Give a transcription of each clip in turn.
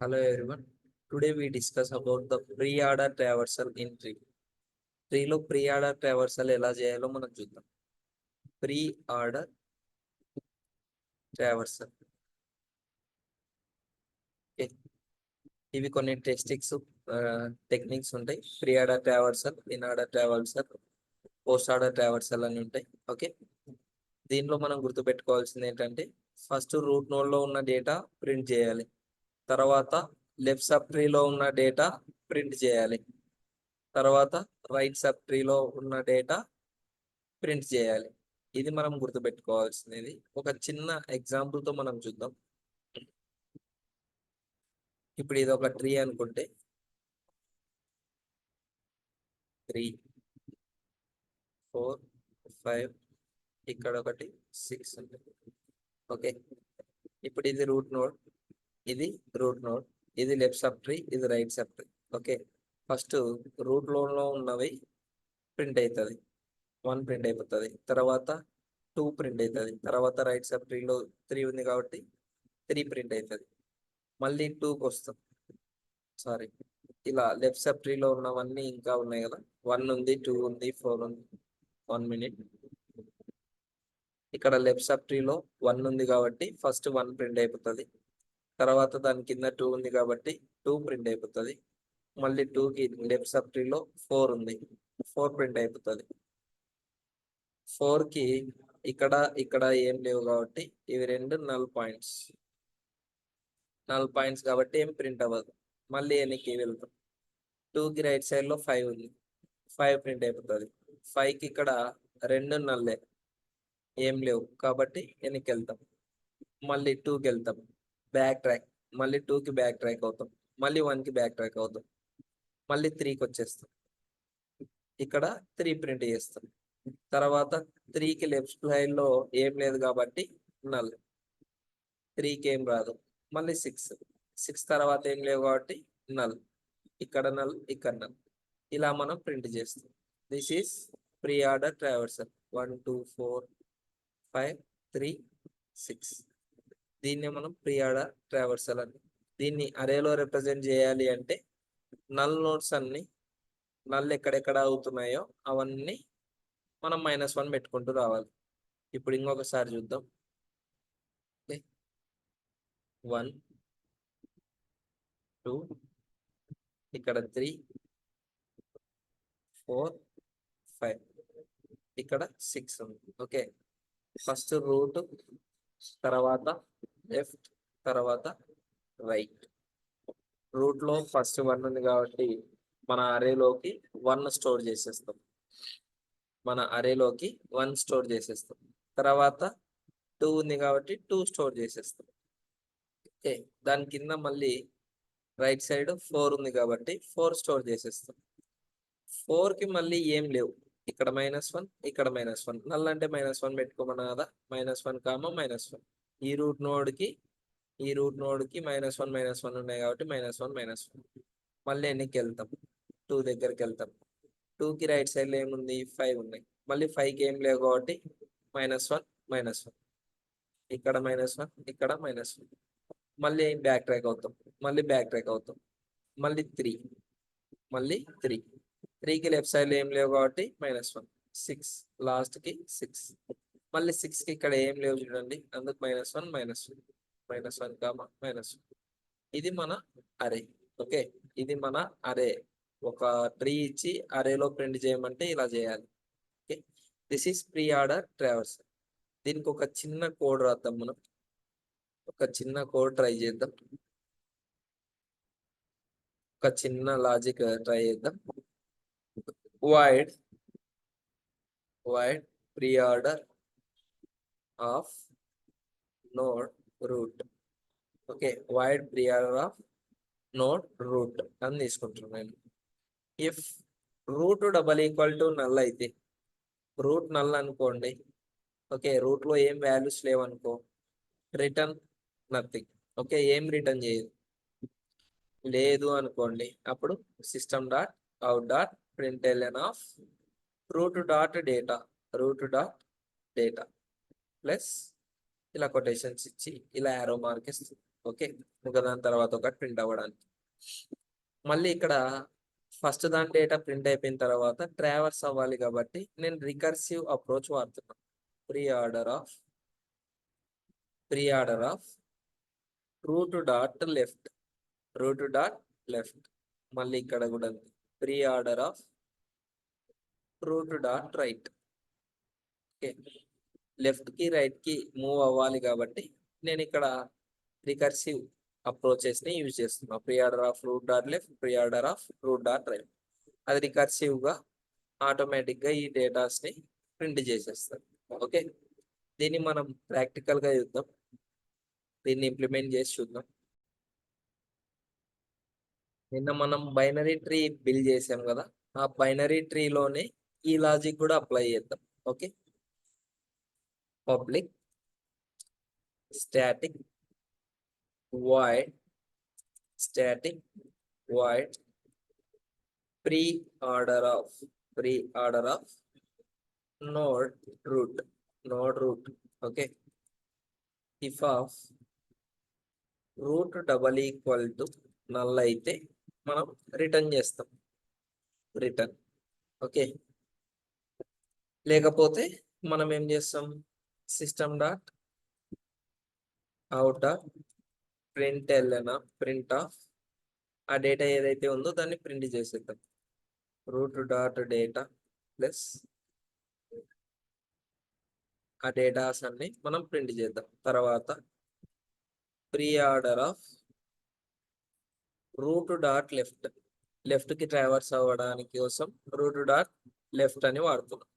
Hello everyone. Today we discuss about the pre-order traversal in tree. ట్రీలో pre order traversal ఎలా చేయాలో మనం చూద్దాం. ప్రీ ఆర్డర్ ట్రావర్సల్ ఇవి కొన్ని టెక్నిక్స్ ఉంటాయి. Pre order traversal, in order traversal, post order traversal అని ఉంటాయి. ఓకే, దీనిలో మనం గుర్తుపెట్టుకోవాల్సింది ఏంటంటే ఫస్ట్ రూట్ నోడ్లో ఉన్న డేటా ప్రింట్ చేయాలి, తర్వాత లెఫ్ట్ సబ్ ట్రీలో ఉన్న డేటా ప్రింట్ చేయాలి, తర్వాత రైట్ సబ్ ట్రీలో ఉన్న డేటా ప్రింట్ చేయాలి. ఇది మనం గుర్తుపెట్టుకోవాల్సినది. ఒక చిన్న ఎగ్జాంపుల్తో మనం చూద్దాం. ఇప్పుడు ఇది ఒక ట్రీ అనుకుంటే 3, 4, 5, ఇక్కడ ఒకటి 6 ఉంటుంది. ఓకే, ఇప్పుడు ఇది రూట్ నోడ్, ఇది రూట్ నోడ్, ఇది లెఫ్ట్ సబ్ ట్రీ, ఇది right subtree. Okay, first root నోడ్లో ఉన్నవి ప్రింట్ అవుతుంది, 1 ప్రింట్ అయిపోతుంది, తర్వాత 2 ప్రింట్ అవుతుంది, తర్వాత రైట్ సబ్ ట్రీలో 3 ఉంది కాబట్టి 3 ప్రింట్ అవుతుంది, మళ్ళీ 2కి వస్తాం. సారీ, ఇలా లెఫ్ట్ సబ్ ట్రీలో ఉన్నవన్నీ ఇంకా ఉన్నాయి కదా, 1 ఉంది, 2 ఉంది, 4 ఉంది. 1 మినిట్. ఇక్కడ లెఫ్ట్ సబ్ ట్రీలో 1 ఉంది కాబట్టి ఫస్ట్ 1 ప్రింట్ అయిపోతుంది, తర్వాత దాని కింద 2 ఉంది కాబట్టి 2 ప్రింట్ అయిపోతుంది, మళ్ళీ 2కి లెఫ్ట్ సబ్ ట్రీలో 4 ఉంది, 4 ప్రింట్ అయిపోతుంది. 4కి ఇక్కడ ఏం లేవు కాబట్టి ఇవి రెండు నల్ పాయింట్స్ కాబట్టి ఏం ప్రింట్ అవ్వదు. మళ్ళీ వెనక్కి వెళ్తాం. 2కి రైట్ సైడ్ లో 5 ఉంది, 5 ప్రింట్ అయిపోతుంది. 5కి ఇక్కడ రెండు నల్లే, ఏం లేవు కాబట్టి వెనక్కి వెళ్తాం. మళ్ళీ 2కి వెళ్తాం, బ్యాక్ ట్రాక్, మళ్ళీ 2కి బ్యాక్ ట్రాక్ అవుతాం, మళ్ళీ 1కి బ్యాక్ ట్రాక్ అవుతాం, మళ్ళీ 3కి వచ్చేస్తాం. ఇక్కడ 3 ప్రింట్ చేస్తాం. తర్వాత 3కి లెఫ్ట్ సైడ్ లో ఏం లేదు కాబట్టి నల్, 3కి ఏం రాదు. మళ్ళీ 6 తర్వాత ఏం లేవు కాబట్టి నల్, ఇక్కడ నల్, ఇక్కడ నల్. ఇలా మనం ప్రింట్ చేస్తాం. This is pre order traversal. 1, 2, 4, 5, 3, 6. దీన్ని మనం ప్రీ ఆర్డర్ ట్రావర్సల్ అని. దీన్ని అరేలో రిప్రజెంట్ చేయాలి అంటే నల్ నోట్స్ అన్ని, నల్ ఎక్కడెక్కడ అవుతున్నాయో అవన్నీ మనం -1 పెట్టుకుంటూ రావాలి. ఇప్పుడు ఇంకొకసారి చూద్దాం. 1, 2, ఇక్కడ 3, 4, 5, ఇక్కడ 6 ఉంది. ఓకే, ఫస్ట్ రూట్, తర్వాత లెఫ్ట్, తర్వాత రైట్. రూట్ లో ఫస్ట్ 1 ఉంది కాబట్టి మన అరేలోకి 1 స్టోర్ చేసేస్తాం. తర్వాత 2 ఉంది కాబట్టి 2 స్టోర్ చేసేస్తాం. ఓకే, దాని కింద మళ్ళీ రైట్ సైడ్ 4 ఉంది కాబట్టి 4 స్టోర్ చేసేస్తాం. 4కి మళ్ళీ ఏం లేవు, ఇక్కడ -1, ఇక్కడ -1. నల్ అంటే -1 పెట్టుకోమన్నా కదా, -1, -1. ఈ రూట్ నోడ్కి -1 ఉన్నాయి కాబట్టి -1. మళ్ళీ ఎన్నికి వెళ్తాం, 2 దగ్గరికి వెళ్తాం. 2కి రైట్ సైడ్ లో ఏముంది, 5 ఉన్నాయి. మళ్ళీ 5కి ఏం లేవు కాబట్టి -1. ఇక్కడ -1, ఇక్కడ -1. మళ్ళీ బ్యాక్ ట్రాక్ అవుతాం, మళ్ళీ 3, 3కి లెఫ్ట్ సైడ్ లో ఏం లేవు కాబట్టి -1. 6, లాస్ట్కి 6. మళ్ళీ 6కి ఇక్కడ ఏం లేవు చూడండి, అందుకు -1. ఇది మన అరే. ఓకే, ఇది మన అరే. ఒక ట్రీ ఇచ్చి అరేలో ప్రింట్ చేయమంటే ఇలా చేయాలి. Okay, this is pre order traversal. దీనికి ఒక చిన్న కోడ్ రాద్దాం. మనం ఒక చిన్న కోడ్ ట్రై చేద్దాం, ఒక చిన్న లాజిక్ ట్రై చేద్దాం. void pre-order of node root. Okay, void pre-order of node root అని తీసుకుంటున్నాను. ఇఫ్ రూట్ == నల్ అయితే, రూట్ నల్ అనుకోండి. ఓకే, రూట్ లో ఏం వాల్యూస్ లేవనుకో, రిటర్న్ నథింగ్. ఓకే, ఏం రిటర్న్ చేయదు. లేదు అనుకోండి, అప్పుడు system.out.println of root.data ప్లస్ ఇలా కొటేషన్స్ ఇచ్చి ఇలా యారో మార్క్ ఇస్తుంది. ఓకే, ఒకదాని తర్వాత ఒకటి ప్రింట్ అవ్వడానికి. మళ్ళీ ఇక్కడ ఫస్ట్ దాని డేటా ప్రింట్ అయిపోయిన తర్వాత ట్రావర్స్ అవ్వాలి కాబట్టి నేను రికర్సివ్ అప్రోచ్ వాడుతున్నాను. Pre order of root dot left. మళ్ళీ ఇక్కడ కూడా pre order of root dot right. Okay, left కి రైట్ కి మూవ్ అవ్వాలి కాబట్టి నేను ఇక్కడ రికర్సివ్ అప్రోచెస్ ని యూజ్ చేస్తున్నా. Pre order of root dot left, pre order of root dot right. అది రికర్సివ్ గా ఆటోమేటిక్ గా ఈ డేటాస్ ని ప్రింట్ చేసేస్తారు. ఓకే, దీన్ని మనం ప్రాక్టికల్ గా చూద్దాం, దీన్ని ఇంప్లిమెంట్ చేసి చూద్దాం. నిన్న మనం బైనరీ ట్రీ బిల్డ్ చేసాం కదా, ఆ బైనరీ ట్రీలోనే ఈ లాజిక్ కూడా అప్లై చేద్దాం. Okay, public static void pre-order of node root. Okay, if of root double equal to null అయితే మనం రిటర్న్ చేస్తాం రిటర్న్. ఓకే, లేకపోతే మనం ఏం చేస్తాం, system dot out dot print of ఆ డేటా ఏదైతే ఉందో దాన్ని ప్రింట్ చేసేద్దాం. రూట్ డాట్ డేటా ప్లస్ ఆ డేటాస్ అన్ని మనం ప్రింట్ చేద్దాం. తర్వాత pre order of root dot left కి ట్రావర్స్ అవ్వడానికి కోసం రూట్ డాట్ లెఫ్ట్ అని వాడుతున్నాం.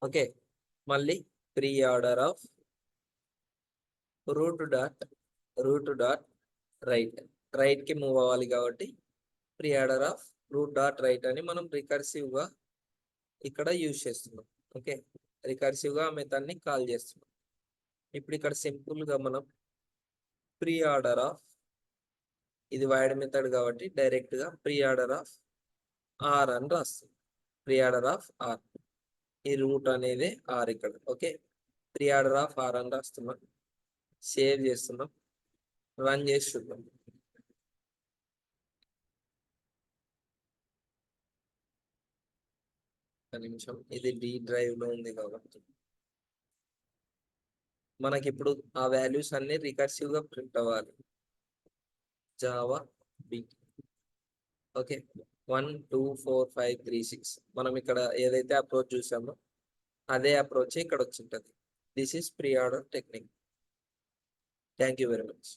ఓకే, మళ్ళీ pre order of root dot right కి మూవ్ అవ్వాలి కాబట్టి pre order of root dot right అని మనం రికర్సివ్ గా ఇక్కడ యూజ్ చేస్తున్నాం. ఓకే, రికర్సివ్ గా మెథడ్ ని కాల్ చేస్తున్నాం. ఇప్పుడు ఇక్కడ సింపుల్ గా మనం ప్రీ ఆర్డర్ ఆఫ్, ఇది వైడ్ మెథడ్ కాబట్టి డైరెక్ట్ గా ప్రీ ఆర్డర్ ఆఫ్ ఆర్ అని రాస్తుంది. ప్రీ ఆర్డర్ ఆఫ్ ఆర్, ఈ రూట్ అనేది ఆర్ ఇక్కడ. Okay, preorder of R అని రాస్తున్నాం, సేవ్ చేస్తున్నాం, రన్ చేసి చూద్దాం. ఒక నిమిషం, ఇది డి డ్రైవ్ లో ఉంది కాబట్టి మనకి ఇప్పుడు ఆ వాల్యూస్ అన్ని రికర్సివ్ గా ప్రింట్ అవ్వాలి. Java B. ఓకే, 1 2 4 5 3 6 మనం ఇక్కడ ఏదైతే అప్రోచ్ చూసామో అదే అప్రోచ్ ఇక్కడ వచ్చింటది. This is pre order technique. Thank you very much.